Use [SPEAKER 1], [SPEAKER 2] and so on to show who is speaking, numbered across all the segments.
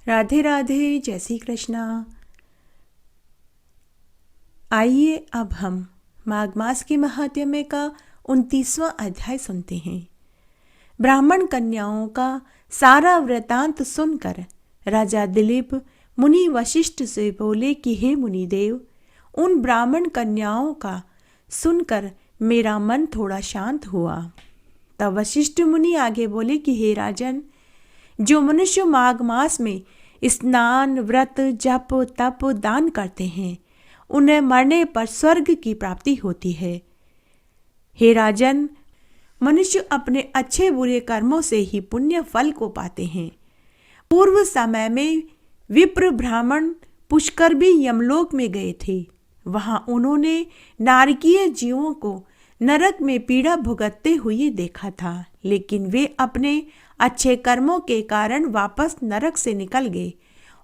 [SPEAKER 1] राधे राधे, जय श्री कृष्णा। आइए अब हम माघ मास के महात्म्य का 29वां अध्याय सुनते हैं। ब्राह्मण कन्याओं का सारा वृतांत सुनकर राजा दिलीप मुनि वशिष्ठ से बोले कि हे मुनिदेव, उन ब्राह्मण कन्याओं का सुनकर मेरा मन थोड़ा शांत हुआ। तब वशिष्ठ मुनि आगे बोले कि हे राजन, जो मनुष्य माघ मास में स्नान, व्रत, जप, तप, दान करते हैं, उन्हें मरने पर स्वर्ग की प्राप्ति होती है। हे राजन, मनुष्य अपने अच्छे बुरे कर्मों से ही पुण्य फल को पाते हैं। पूर्व समय में विप्र ब्राह्मण पुष्कर भी यमलोक में गए थे। वहां उन्होंने नारकीय जीवों को नरक में पीड़ा भुगतते हुए देखा था, लेकिन वे अपने अच्छे कर्मों के कारण वापस नरक से निकल गए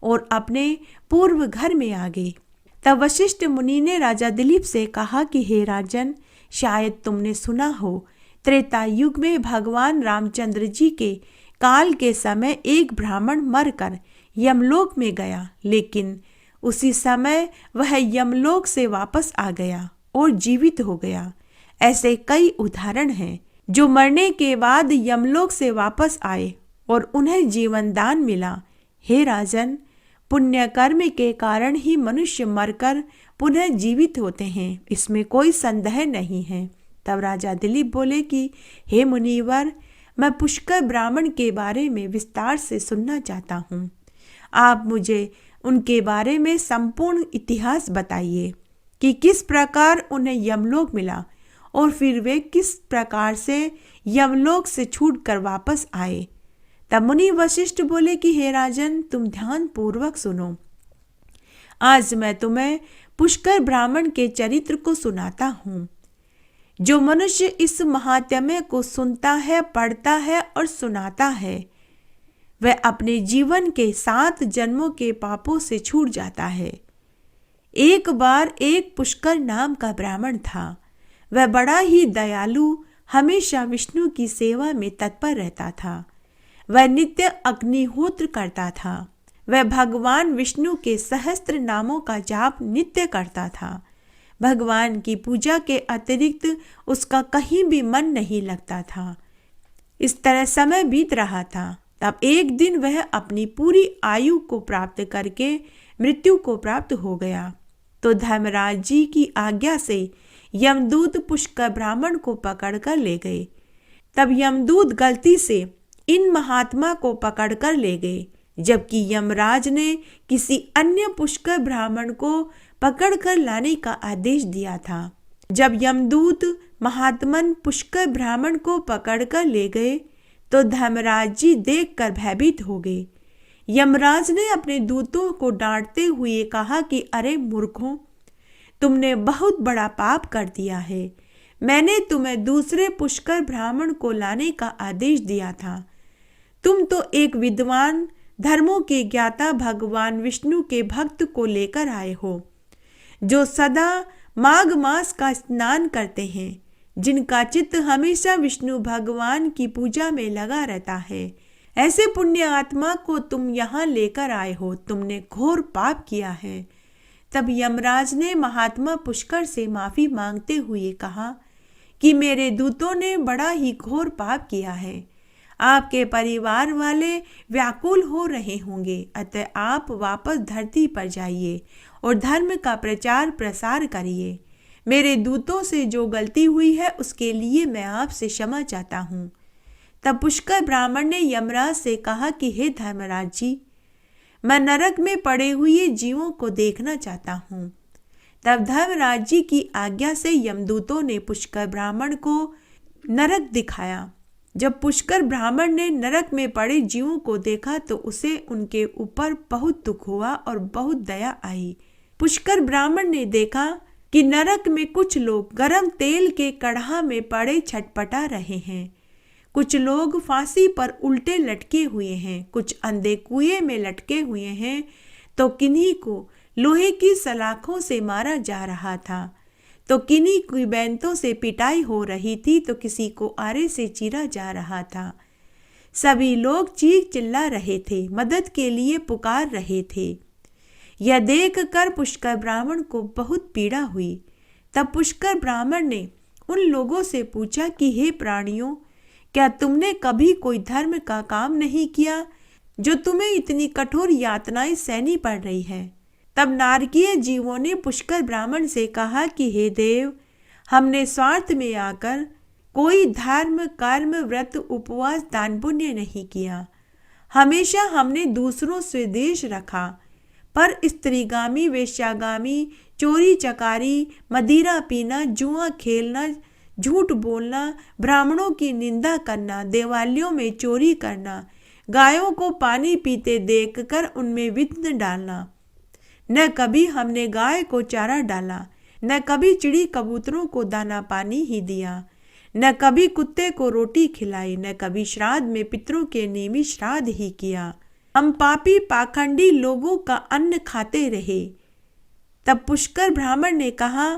[SPEAKER 1] और अपने पूर्व घर में आ गए। तब वशिष्ठ मुनि ने राजा दिलीप से कहा कि हे राजन, शायद तुमने सुना हो, त्रेता युग में भगवान रामचंद्र जी के काल के समय एक ब्राह्मण मरकर यमलोक में गया, लेकिन उसी समय वह यमलोक से वापस आ गया और जीवित हो गया। ऐसे कई उदाहरण हैं जो मरने के बाद यमलोक से वापस आए और उन्हें जीवन दान मिला। हे राजन, पुण्य कर्म के कारण ही मनुष्य मरकर पुनः जीवित होते हैं, इसमें कोई संदेह नहीं है। तब राजा दिलीप बोले कि हे मुनिवर, मैं पुष्कर ब्राह्मण के बारे में विस्तार से सुनना चाहता हूँ। आप मुझे उनके बारे में संपूर्ण इतिहास बताइए कि किस प्रकार उन्हें यमलोक मिला और फिर वे किस प्रकार से यमलोक से छूटकर वापस आए। तब मुनि वशिष्ठ बोले कि हे राजन, तुम ध्यान पूर्वक सुनो। आज मैं तुम्हें पुष्कर ब्राह्मण के चरित्र को सुनाता हूँ। जो मनुष्य इस महात्म्य को सुनता है, पढ़ता है और सुनाता है, वह अपने जीवन के 7 जन्मों के पापों से छूट जाता है। एक बार एक पुष्कर नाम का ब्राह्मण था। वह बड़ा ही दयालु, हमेशा विष्णु की सेवा में तत्पर रहता था। वह नित्य अग्निहोत्र करता था। वह भगवान विष्णु के सहस्त्र नामों का जाप नित्य करता था। भगवान की पूजा के अतिरिक्त उसका कहीं भी मन नहीं लगता था। इस तरह समय बीत रहा था। तब एक दिन वह अपनी पूरी आयु को प्राप्त करके मृत्यु को प्राप्त हो गया। तो धर्मराज जी की आज्ञा से यमदूत पुष्कर ब्राह्मण को पकड़कर ले गए। तब यमदूत गलती से इन महात्मा को पकड़कर ले गए, जबकि यमराज ने किसी अन्य पुष्कर ब्राह्मण को पकड़कर लाने का आदेश दिया था। जब यमदूत महात्मन पुष्कर ब्राह्मण को पकड़कर ले गए तो धर्मराज जी देखकर भयभीत हो गए। यमराज ने अपने दूतों को डांटते हुए कहा कि अरे मूर्खों, तुमने बहुत बड़ा पाप कर दिया है। मैंने तुम्हें दूसरे पुष्कर ब्राह्मण को लाने का आदेश दिया था। तुम तो एक विद्वान, धर्मों के ज्ञाता भगवान विष्णु के भक्त को लेकर आए हो, जो सदा माघ मास का स्नान करते हैं, जिनका चित्त हमेशा विष्णु भगवान की पूजा में लगा रहता है। ऐसे पुण्य आत्मा को तुम यहाँ लेकर आए हो। तुमने घोर पाप किया है। तब यमराज ने महात्मा पुष्कर से माफी मांगते हुए कहा कि मेरे दूतों ने बड़ा ही घोर पाप किया है। आपके परिवार वाले व्याकुल हो रहे होंगे, अतः आप वापस धरती पर जाइए और धर्म का प्रचार प्रसार करिए। मेरे दूतों से जो गलती हुई है उसके लिए मैं आपसे क्षमा चाहता हूँ। तब पुष्कर ब्राह्मण ने यमराज से कहा कि हे धर्मराज जी, मैं नरक में पड़े हुए जीवों को देखना चाहता हूँ। तब धर्मराज जी की आज्ञा से यमदूतों ने पुष्कर ब्राह्मण को नरक दिखाया। जब पुष्कर ब्राह्मण ने नरक में पड़े जीवों को देखा तो उसे उनके ऊपर बहुत दुख हुआ और बहुत दया आई। पुष्कर ब्राह्मण ने देखा कि नरक में कुछ लोग गरम तेल के कढ़ा में पड़े छटपटा रहे हैं। कुछ लोग फांसी पर उल्टे लटके हुए हैं, कुछ अंधे कुएं में लटके हुए हैं, तो किन्हीं को लोहे की सलाखों से मारा जा रहा था, तो किन्हीं की बैंतों से पिटाई हो रही थी, तो किसी को आरे से चीरा जा रहा था। सभी लोग चीख चिल्ला रहे थे, मदद के लिए पुकार रहे थे। यह देखकर पुष्कर ब्राह्मण को बहुत पीड़ा हुई। तब पुष्कर ब्राह्मण ने उन लोगों से पूछा कि हे प्राणियों, क्या तुमने कभी कोई धर्म का काम नहीं किया जो तुम्हें इतनी कठोर यातनाएं सहनी पड़ रही है? तब नारकीय जीवों ने पुष्कर ब्राह्मण से कहा कि हे देव, हमने स्वार्थ में आकर कोई धर्म, कर्म, व्रत, उपवास, दान पुण्य नहीं किया। हमेशा हमने दूसरों से द्वेष रखा, पर स्त्रीगामी, वेश्यागामी, चोरी चकारी, मदिरा पीना, जुआ खेलना, झूठ बोलना, ब्राह्मणों की निंदा करना, देवालयों में चोरी करना, गायों को पानी पीते देखकर उनमें विघ्न डालना। न कभी हमने गाय को चारा डाला, न कभी चिड़ी कबूतरों को दाना पानी ही दिया, न कभी कुत्ते को रोटी खिलाई, न कभी श्राद्ध में पितरों के नियमित श्राद्ध ही किया। हम पापी पाखंडी लोगों का अन्न खाते रहे। तब पुष्कर ब्राह्मण ने कहा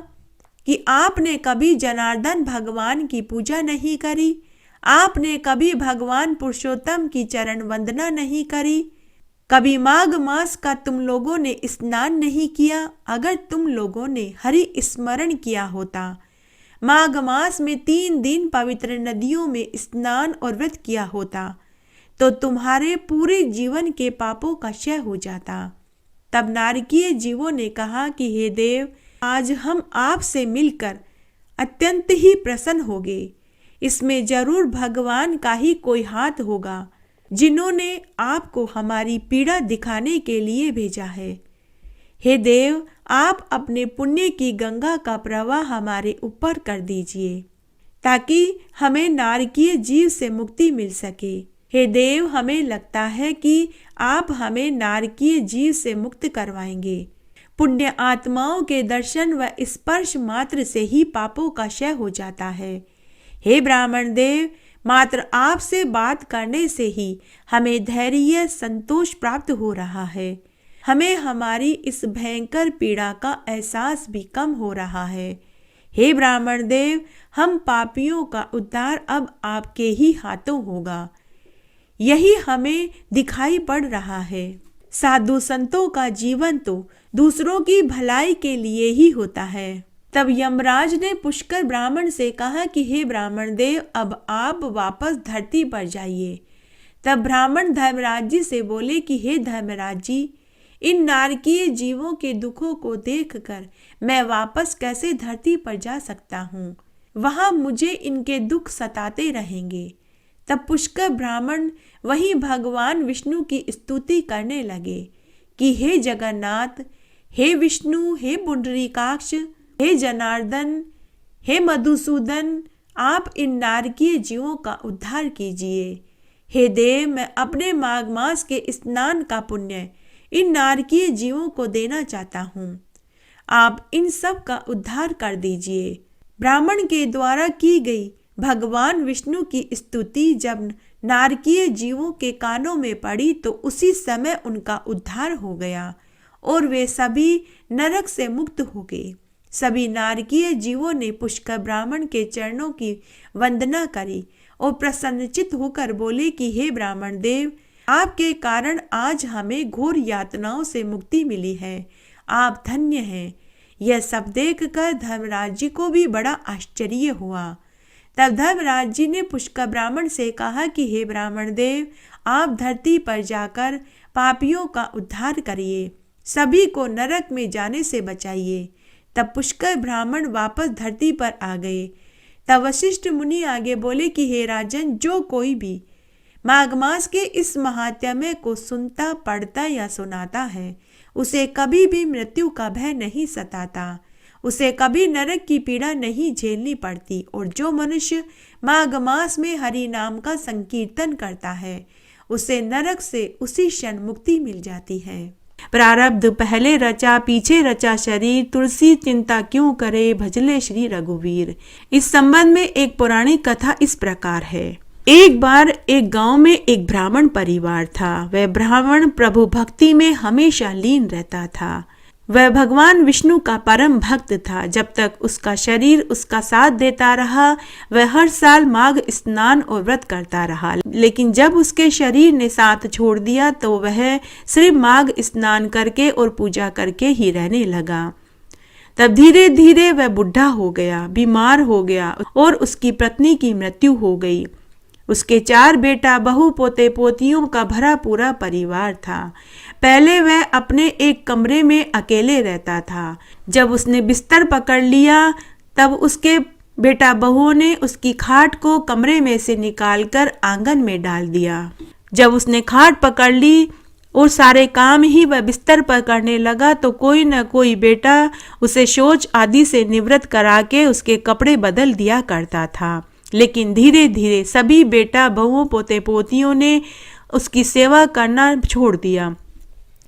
[SPEAKER 1] कि आपने कभी जनार्दन भगवान की पूजा नहीं करी, आपने कभी भगवान पुरुषोत्तम की चरण वंदना नहीं करी, कभी माघ मास का तुम लोगों ने स्नान नहीं किया। अगर तुम लोगों ने हरि स्मरण किया होता, माघ मास में 3 दिन पवित्र नदियों में स्नान और व्रत किया होता, तो तुम्हारे पूरे जीवन के पापों का क्षय हो जाता। तब नारकीय जीवों ने कहा कि हे देव, आज हम आपसे मिलकर अत्यंत ही प्रसन्न हो गए। इसमें जरूर भगवान का ही कोई हाथ होगा, जिन्होंने आपको हमारी पीड़ा दिखाने के लिए भेजा है। हे देव, आप अपने पुण्य की गंगा का प्रवाह हमारे ऊपर कर दीजिए, ताकि हमें नारकीय जीव से मुक्ति मिल सके। हे देव, हमें लगता है कि आप हमें नारकीय जीव से मुक्त करवाएंगे। पुण्य आत्माओं के दर्शन व स्पर्श मात्र से ही पापों का क्षय हो जाता है। हे ब्राह्मण देव, मात्र आपसे बात करने से ही हमें धैर्य, संतोष प्राप्त हो रहा है। हमें हमारी इस भयंकर पीड़ा का एहसास भी कम हो रहा है। हे ब्राह्मण देव, हम पापियों का उद्धार अब आपके ही हाथों होगा, यही हमें दिखाई पड़ रहा है। साधु संतों का जीवन तो दूसरों की भलाई के लिए ही होता है। तब यमराज ने पुष्कर ब्राह्मण से कहा कि हे ब्राह्मण देव, अब आप वापस धरती पर जाइए। तब ब्राह्मण धर्मराज जी से बोले कि हे धर्मराज जी, इन नारकीय जीवों के दुखों को देखकर मैं वापस कैसे धरती पर जा सकता हूँ? वहां मुझे इनके दुख सताते रहेंगे। तब पुष्कर ब्राह्मण वहीं भगवान विष्णु की स्तुति करने लगे कि हे जगन्नाथ, हे विष्णु, हे पुंडरीकाक्ष, हे जनार्दन, हे मधुसूदन, आप इन नारकीय जीवों का उद्धार कीजिए। हे देव, मैं अपने माघ मास के स्नान का पुण्य इन नारकीय जीवों को देना चाहता हूँ। आप इन सब का उद्धार कर दीजिए। ब्राह्मण के द्वारा की गई भगवान विष्णु की स्तुति जब नारकीय जीवों के कानों में पड़ी तो उसी समय उनका उद्धार हो गया और वे सभी नरक से मुक्त हो गए। सभी नारकीय जीवों ने पुष्कर ब्राह्मण के चरणों की वंदना करी और प्रसन्नचित होकर बोले कि हे ब्राह्मण देव, आपके कारण आज हमें घोर यातनाओं से मुक्ति मिली है। आप धन्य हैं। यह सब देखकर धर्मराज जी को भी बड़ा आश्चर्य हुआ। तब धर्मराज जी ने पुष्कर ब्राह्मण से कहा कि हे ब्राह्मण देव, आप धरती पर जाकर पापियों का उद्धार करिए, सभी को नरक में जाने से बचाइए। तब पुष्कर ब्राह्मण वापस धरती पर आ गए। तब वशिष्ठ मुनि आगे बोले कि हे राजन, जो कोई भी माघ मास के इस महात्म्य को सुनता, पढ़ता या सुनाता है, उसे कभी भी मृत्यु का भय नहीं सताता, उसे कभी नरक की पीड़ा नहीं झेलनी पड़ती। और जो मनुष्य माघ मास में हरि नाम का संकीर्तन करता है, उसे नरक से उसी क्षण मुक्ति मिल जाती है। प्रारब्ध पहले रचा पीछे रचा शरीर, तुलसी चिंता क्यों करे भजले श्री रघुवीर। इस संबंध में एक पौराणिक कथा इस प्रकार है। एक बार एक गांव में एक ब्राह्मण परिवार था। वह ब्राह्मण प्रभु भक्ति में हमेशा लीन रहता था। वह भगवान विष्णु का परम भक्त था। जब तक उसका शरीर उसका साथ देता रहा, वह हर साल माघ स्नान और व्रत करता रहा। लेकिन जब उसके शरीर ने साथ छोड़ दिया तो वह सिर्फ माघ स्नान करके और पूजा करके ही रहने लगा। तब धीरे धीरे वह बुढ़ा हो गया, बीमार हो गया और उसकी पत्नी की मृत्यु हो गई। उसके 4 बेटा, बहू, पोते पोतियों का भरा पूरा परिवार था। पहले वह अपने एक कमरे में अकेले रहता था। जब उसने बिस्तर पकड़ लिया तब उसके बेटा बहुओं ने उसकी खाट को कमरे में से निकालकर आंगन में डाल दिया। जब उसने खाट पकड़ ली और सारे काम ही वह बिस्तर पर करने लगा तो कोई न कोई बेटा उसे शौच आदि से निवृत्त करा के उसके कपड़े बदल दिया करता था। लेकिन धीरे धीरे सभी बेटा बहुओं पोते पोतियों ने उसकी सेवा करना छोड़ दिया।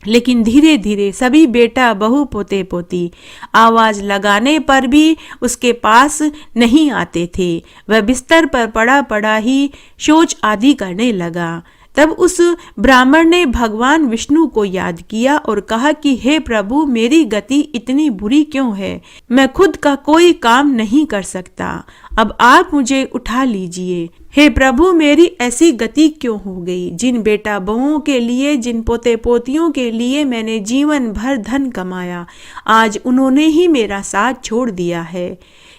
[SPEAKER 1] लेकिन धीरे धीरे सभी बेटा बहू पोते पोती आवाज लगाने पर भी उसके पास नहीं आते थे। वह बिस्तर पर पड़ा पड़ा ही शौच आदि करने लगा। तब उस ब्राह्मण ने भगवान विष्णु को याद किया और कहा कि हे प्रभु, मेरी गति इतनी बुरी क्यों है? मैं खुद का कोई काम नहीं कर सकता। अब आप मुझे उठा लीजिए। हे प्रभु, मेरी ऐसी गति क्यों हो गई? जिन बेटा बहुओं के लिए, जिन पोते पोतियों के लिए मैंने जीवन भर धन कमाया, आज उन्होंने ही मेरा साथ छोड़ दिया है।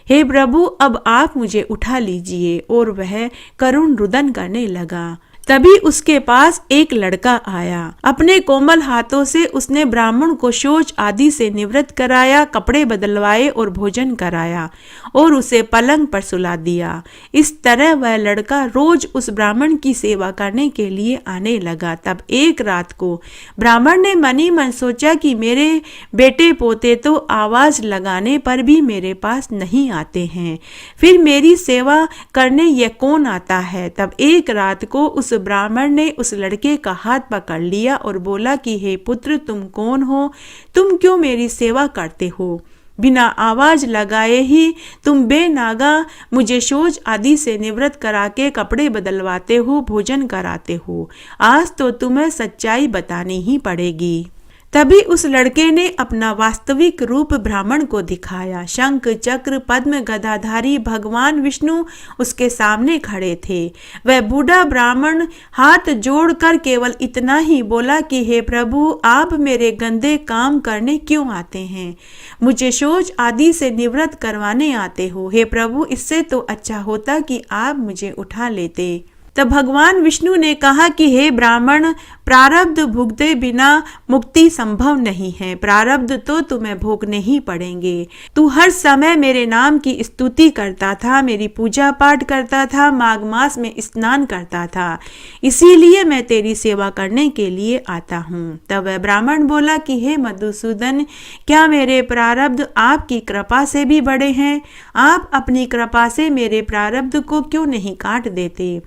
[SPEAKER 1] हे प्रभु, अब आप मुझे उठा लीजिए। और वह करुण रुदन करने लगा। तभी उसके पास एक लड़का आया। अपने कोमल हाथों से उसने ब्राह्मण को शौच आदि से निवृत्त कराया, कपड़े बदलवाए और भोजन कराया और उसे पलंग पर सुला दिया। इस तरह वह लड़का रोज उस ब्राह्मण की सेवा करने के लिए आने लगा। तब एक रात को ब्राह्मण ने मन ही मन सोचा कि मेरे बेटे पोते तो आवाज लगाने पर भी मेरे पास नहीं आते हैं, फिर मेरी सेवा करने यह कौन आता है? तब एक रात को उस ब्राह्मण ने उस लड़के का हाथ पकड़ लिया और बोला कि हे पुत्र, तुम कौन हो? तुम क्यों मेरी सेवा करते हो? बिना आवाज लगाए ही तुम बेनागा मुझे शौच आदि से निवृत्त करा के कपड़े बदलवाते हो, भोजन कराते हो। आज तो तुम्हें सच्चाई बतानी ही पड़ेगी। तभी उस लड़के ने अपना वास्तविक रूप ब्राह्मण को दिखाया। शंख चक्र पद्म गदाधारी भगवान विष्णु उसके सामने खड़े थे। वह बूढ़ा ब्राह्मण हाथ जोड़कर केवल इतना ही बोला कि हे प्रभु, आप मेरे गंदे काम करने क्यों आते हैं? मुझे शौच आदि से निवृत्त करवाने आते हो। हे प्रभु, इससे तो अच्छा होता कि आप मुझे उठा लेते। तब भगवान विष्णु ने कहा कि हे ब्राह्मण, प्रारब्ध भुगते बिना मुक्ति संभव नहीं है। प्रारब्ध तो तुम्हें भोगने ही पड़ेंगे। तू हर समय मेरे नाम की स्तुति करता था, मेरी पूजा पाठ करता था, माघ मास में स्नान करता था, इसीलिए मैं तेरी सेवा करने के लिए आता हूँ। तब वह ब्राह्मण बोला कि हे मधुसूदन, क्या मेरे प्रारब्ध आपकी कृपा से भी बड़े हैं? आप अपनी कृपा से मेरे प्रारब्ध को क्यों नहीं काट देते?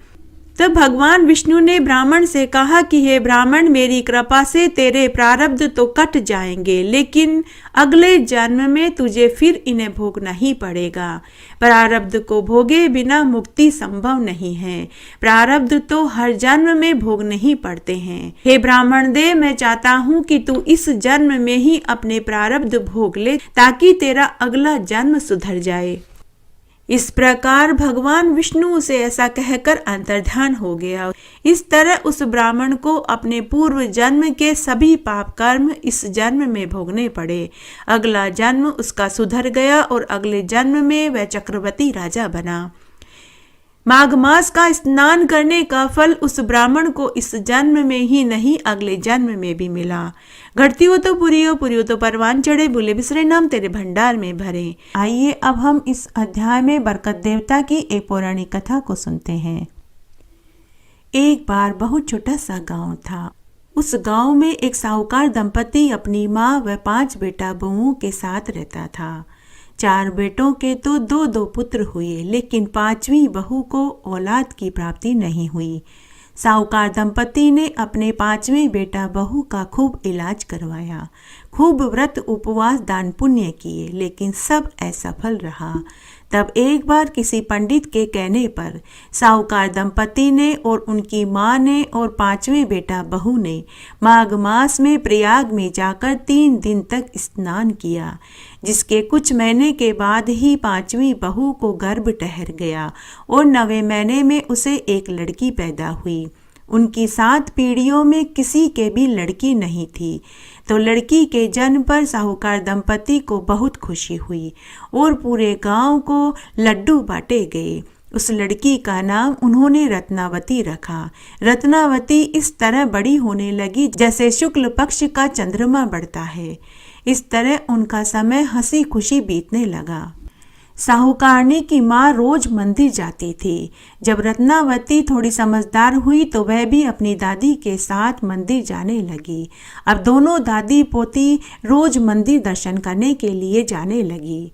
[SPEAKER 1] तब भगवान विष्णु ने ब्राह्मण से कहा कि हे ब्राह्मण, मेरी कृपा से तेरे प्रारब्ध तो कट जाएंगे, लेकिन अगले जन्म में तुझे फिर इन्हें भोगना ही पड़ेगा। प्रारब्ध को भोगे बिना मुक्ति संभव नहीं है। प्रारब्ध तो हर जन्म में भोगने ही पड़ते हैं। हे ब्राह्मण देव, मैं चाहता हूँ कि तू इस जन्म में ही अपने प्रारब्ध भोग ले, ताकि तेरा अगला जन्म सुधर जाए। इस प्रकार भगवान विष्णु से ऐसा कहकर अंतर्ध्यान हो गया। इस तरह उस ब्राह्मण को अपने पूर्व जन्म के सभी पाप कर्म इस जन्म में भोगने पड़े। अगला जन्म उसका सुधर गया और अगले जन्म में वह चक्रवर्ती राजा बना। माघ मास का स्नान करने का फल उस ब्राह्मण को इस जन्म में ही नहीं, अगले जन्म में भी मिला। घटती हो तो पूरी हो तो परवान चढ़े, भूले बिसरे नाम तेरे भंडार में भरे। आइए अब हम इस अध्याय में बरकत देवता की एक पौराणिक कथा को सुनते हैं। एक बार बहुत छोटा सा गांव था। उस गांव में एक साहूकार दंपति अपनी माँ व 5 बेटा बहुओं के साथ रहता था। 4 बेटों के तो 2 पुत्र हुए, लेकिन 5वीं बहू को औलाद की प्राप्ति नहीं हुई। साहूकार दंपति ने अपने 5वें बेटा बहू का खूब इलाज करवाया, खूब व्रत उपवास दान पुण्य किए, लेकिन सब असफल रहा। तब एक बार किसी पंडित के कहने पर साहूकार दंपति ने और उनकी माँ ने और 5वें बेटा बहू ने माघ मास में प्रयाग में जाकर 3 दिन तक स्नान किया, जिसके कुछ महीने के बाद ही 5वीं बहू को गर्भ ठहर गया और 9वें महीने में उसे एक लड़की पैदा हुई। उनकी 7 पीढ़ियों में किसी के भी लड़की नहीं थी, तो लड़की के जन्म पर साहूकार दंपति को बहुत खुशी हुई और पूरे गांव को लड्डू बांटे गए। उस लड़की का नाम उन्होंने रत्नावती रखा। रत्नावती इस तरह बड़ी होने लगी जैसे शुक्ल पक्ष का चंद्रमा बढ़ता है। इस तरह उनका समय हंसी खुशी बीतने लगा। साहूकारनी की माँ रोज मंदिर जाती थी। जब रत्नावती थोड़ी समझदार हुई तो वह भी अपनी दादी के साथ मंदिर जाने लगी। अब दोनों दादी पोती रोज मंदिर दर्शन करने के लिए जाने लगी।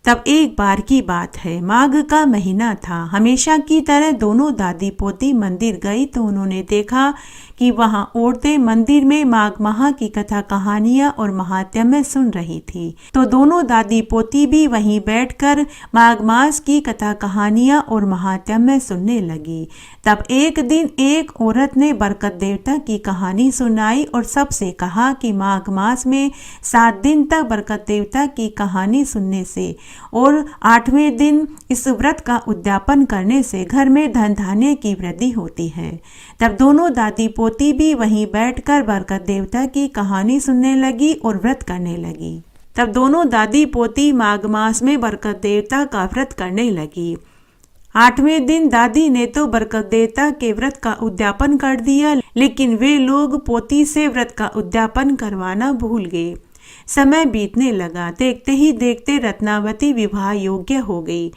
[SPEAKER 1] तब एक बार की बात है, माघ का महीना था। हमेशा की तरह दोनों दादी पोती मंदिर गई तो उन्होंने देखा कि वहां औरतें मंदिर में माघ माह की कथा कहानियां और महात्म्य सुन रही थी। तो दोनों दादी पोती भी वहीं बैठकर माघ मास की कथा कहानियां और महात्म्य सुनने लगी। तब एक दिन एक औरत ने बरकत देवता की कहानी सुनाई और सबसे कहा कि माघ मास में 7 दिन तक बरकत देवता की कहानी सुनने से और 8वें दिन इस व्रत का उद्यापन करने से घर में धन धान्य की वृद्धि होती है। तब दोनों दादी पोती भी वहीं बैठकर बरकत देवता की कहानी सुनने लगी और व्रत करने लगी। तब दोनों दादी पोती माघ मास में बरकत देवता का व्रत करने लगी। 8वें दिन दादी ने तो बरकत देवता के व्रत का उद्यापन कर दिया, लेकिन वे लोग पोती से व्रत का उद्यापन करवाना भूल गए। समय बीतने लगा। देखते ही देखते रत्नावती विवाह योग्य हो गई।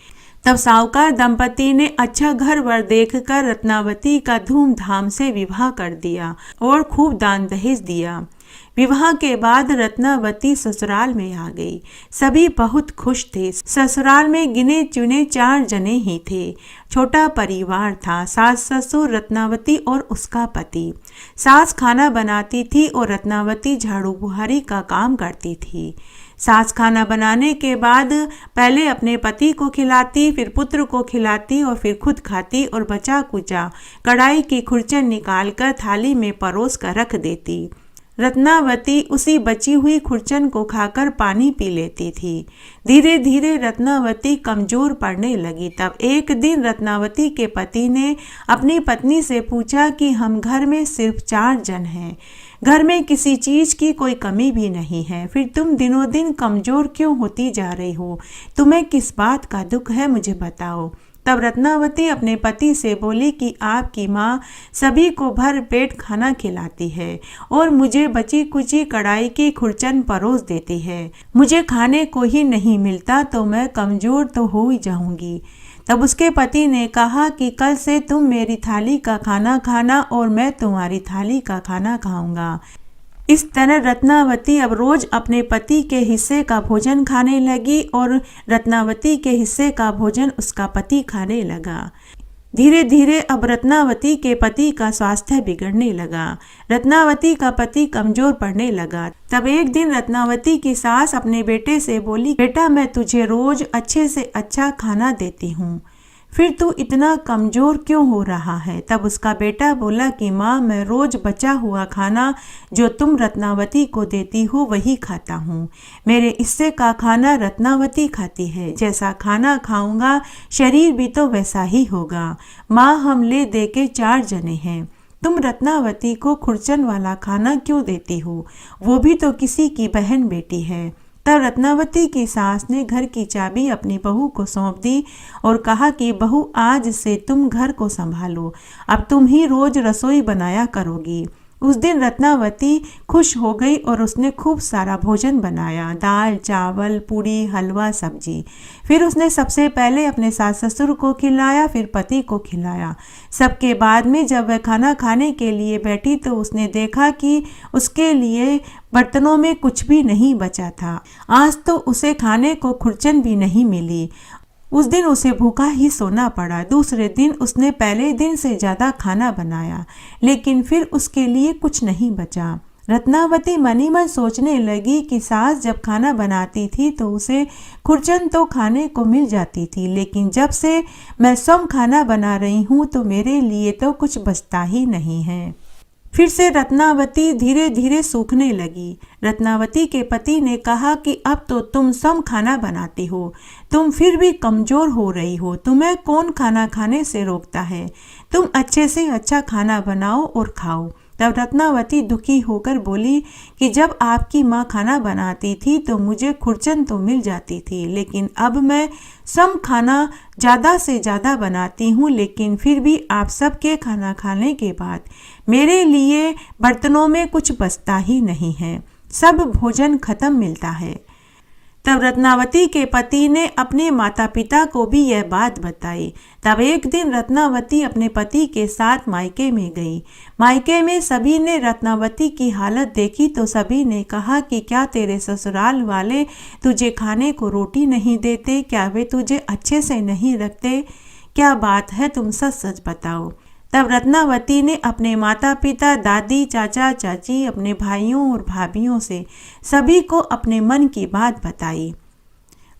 [SPEAKER 1] तब साहूकार दंपति ने अच्छा घर वर देखकर रत्नावती का धूमधाम से विवाह कर दिया और खूब दान दहेज दिया। विवाह के बाद रत्नावती ससुराल में आ गई। सभी बहुत खुश थे। ससुराल में गिने चुने 4 जने ही थे। छोटा परिवार था। सास ससुर, रत्नावती और उसका पति। सास खाना बनाती थी और रत्नावती झाड़ू बुहारी का काम करती थी। सास खाना बनाने के बाद पहले अपने पति को खिलाती, फिर पुत्र को खिलाती और फिर खुद खाती और बचा कुचा कढ़ाई की खुरचन निकालकर थाली में परोस कर रख देती। रत्नावती उसी बची हुई खुरचन को खाकर पानी पी लेती थी। धीरे धीरे रत्नावती कमजोर पड़ने लगी। तब एक दिन रत्नावती के पति ने अपनी पत्नी से पूछा कि हम घर में सिर्फ 4 जन हैं, घर में किसी चीज की कोई कमी भी नहीं है, फिर तुम दिनों दिन कमजोर क्यों होती जा रही हो? तुम्हें किस बात का दुख है, मुझे बताओ। तब रत्नावती अपने पति से बोली कि आपकी माँ सभी को भर पेट खाना खिलाती है और मुझे बची कुची कढ़ाई की खुरचन परोस देती है। मुझे खाने को ही नहीं मिलता तो मैं कमजोर तो हो ही जाऊंगी। तब उसके पति ने कहा कि कल से तुम मेरी थाली का खाना खाना और मैं तुम्हारी थाली का खाना खाऊंगा। इस तरह रत्नावती अब रोज अपने पति के हिस्से का भोजन खाने लगी और रत्नावती के हिस्से का भोजन उसका पति खाने लगा। धीरे धीरे अब रत्नावती के पति का स्वास्थ्य बिगड़ने लगा। रत्नावती का पति कमजोर पड़ने लगा। तब एक दिन रत्नावती की सास अपने बेटे से बोली, बेटा मैं तुझे रोज अच्छे से अच्छा खाना देती हूँ, फिर तू इतना कमजोर क्यों हो रहा है? तब उसका बेटा बोला कि माँ मैं रोज बचा हुआ खाना जो तुम रत्नावती को देती हो वही खाता हूँ। मेरे हिस्से का खाना रत्नावती खाती है। जैसा खाना खाऊंगा शरीर भी तो वैसा ही होगा। माँ हम ले दे के 4 जने हैं, तुम रत्नावती को खुरचन वाला खाना क्यों देती हो? वो भी तो किसी की बहन बेटी है। तब रत्नावती की सास ने घर की चाबी अपनी बहू को सौंप दी और कहा कि बहू आज से तुम घर को संभालो, अब तुम ही रोज रसोई बनाया करोगी। उस दिन रत्नावती खुश हो गई और उसने खूब सारा भोजन बनाया, दाल चावल पूड़ी हलवा सब्जी। फिर उसने सबसे पहले अपने सास ससुर को खिलाया, फिर पति को खिलाया। सबके बाद में जब वह खाना खाने के लिए बैठी तो उसने देखा कि उसके लिए बर्तनों में कुछ भी नहीं बचा था। आज तो उसे खाने को खुरचन भी नहीं मिली। उस दिन उसे भूखा ही सोना पड़ा। दूसरे दिन उसने पहले दिन से ज़्यादा खाना बनाया, लेकिन फिर उसके लिए कुछ नहीं बचा। रत्नावती मनी मन सोचने लगी कि सास जब खाना बनाती थी तो उसे खुरचन तो खाने को मिल जाती थी, लेकिन जब से मैं स्वयं खाना बना रही हूँ तो मेरे लिए तो कुछ बचता ही नहीं है। फिर से रत्नावती धीरे धीरे सूखने लगी। रत्नावती के पति ने कहा कि अब तो तुम स्वयं खाना बनाती हो, तुम फिर भी कमजोर हो रही हो, तुम्हें कौन खाना खाने से रोकता है, तुम अच्छे से अच्छा खाना बनाओ और खाओ। तब रत्नावती दुखी होकर बोली कि जब आपकी माँ खाना बनाती थी तो मुझे खुरचन तो मिल जाती थी, लेकिन अब मैं स्वयं खाना ज़्यादा से ज़्यादा बनाती हूँ, लेकिन फिर भी आप सबके खाना खाने के बाद मेरे लिए बर्तनों में कुछ बचता ही नहीं है, सब भोजन खत्म मिलता है। तब रत्नावती के पति ने अपने माता पिता को भी यह बात बताई। तब एक दिन रत्नावती अपने पति के साथ मायके में गई। मायके में सभी ने रत्नावती की हालत देखी तो सभी ने कहा कि क्या तेरे ससुराल वाले तुझे खाने को रोटी नहीं देते, क्या वे तुझे अच्छे से नहीं रखते, क्या बात है, तुम सच सच बताओ। तब रत्नावती ने अपने माता पिता, दादी, चाचा, चाची, अपने भाइयों और भाभियों से सभी को अपने मन की बात बताई।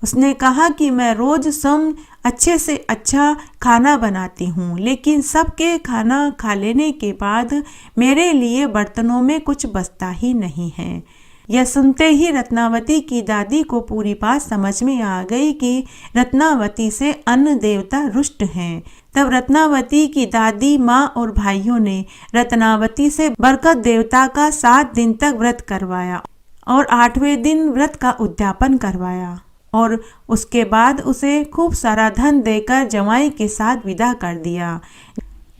[SPEAKER 1] उसने कहा कि मैं रोज स्वयं अच्छे से अच्छा खाना बनाती हूँ, लेकिन सबके खाना खा लेने के बाद मेरे लिए बर्तनों में कुछ बचता ही नहीं है। यह सुनते ही रत्नावती की दादी को पूरी बात समझ में आ गई कि रत्नावती से अन्न देवता रुष्ट हैं। तब रत्नावती की दादी, माँ और भाइयों ने रत्नावती से बरकत देवता का 7 दिन तक व्रत करवाया और 8वें दिन व्रत का उद्यापन करवाया और उसके बाद उसे खूब सारा धन देकर जमाई के साथ विदा कर दिया।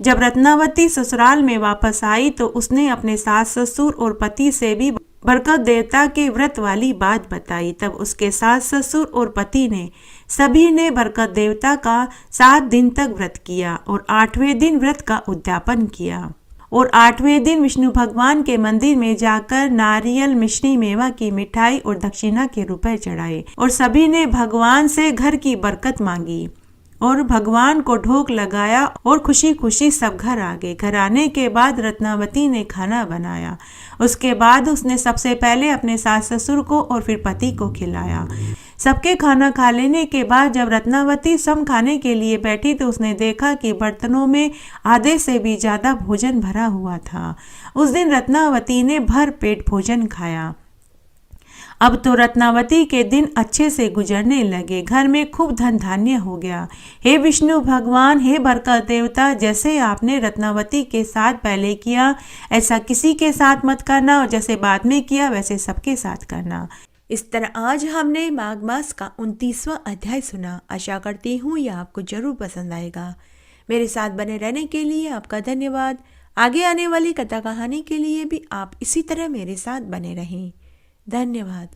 [SPEAKER 1] जब रत्नावती ससुराल में वापस आई तो उसने अपने सास ससुर और पति से भी बरकत देवता के व्रत वाली बात बताई। तब उसके सास ससुर और पति ने सभी ने बरकत देवता का 7 दिन तक व्रत किया और 8वें दिन व्रत का उद्यापन किया और 8वें दिन विष्णु भगवान के मंदिर में जाकर नारियल, मिश्री, मेवा की मिठाई और दक्षिणा के रुपए चढ़ाए और सभी ने भगवान से घर की बरकत मांगी और भगवान को ढोक लगाया और खुशी खुशी सब घर आ गए। घर आने के बाद रत्नावती ने खाना बनाया। उसके बाद उसने सबसे पहले अपने सास ससुर को और फिर पति को खिलाया। सबके खाना खा लेने के बाद जब रत्नावती स्वयं खाने के लिए बैठी तो उसने देखा कि बर्तनों में आधे से भी ज़्यादा भोजन भरा हुआ था। उस दिन रत्नावती ने भर पेट भोजन खाया। अब तो रत्नावती के दिन अच्छे से गुजरने लगे, घर में खूब धन धान्य हो गया। हे विष्णु भगवान, हे बरकत देवता, जैसे आपने रत्नावती के साथ पहले किया ऐसा किसी के साथ मत करना और जैसे बाद में किया वैसे सबके साथ करना। इस तरह आज हमने माघ मास का 29वां अध्याय सुना। आशा करती हूँ यह आपको जरूर पसंद आएगा। मेरे साथ बने रहने के लिए आपका धन्यवाद। आगे आने वाली कथा कहानी के लिए भी आप इसी तरह मेरे साथ बने रहें। धन्यवाद।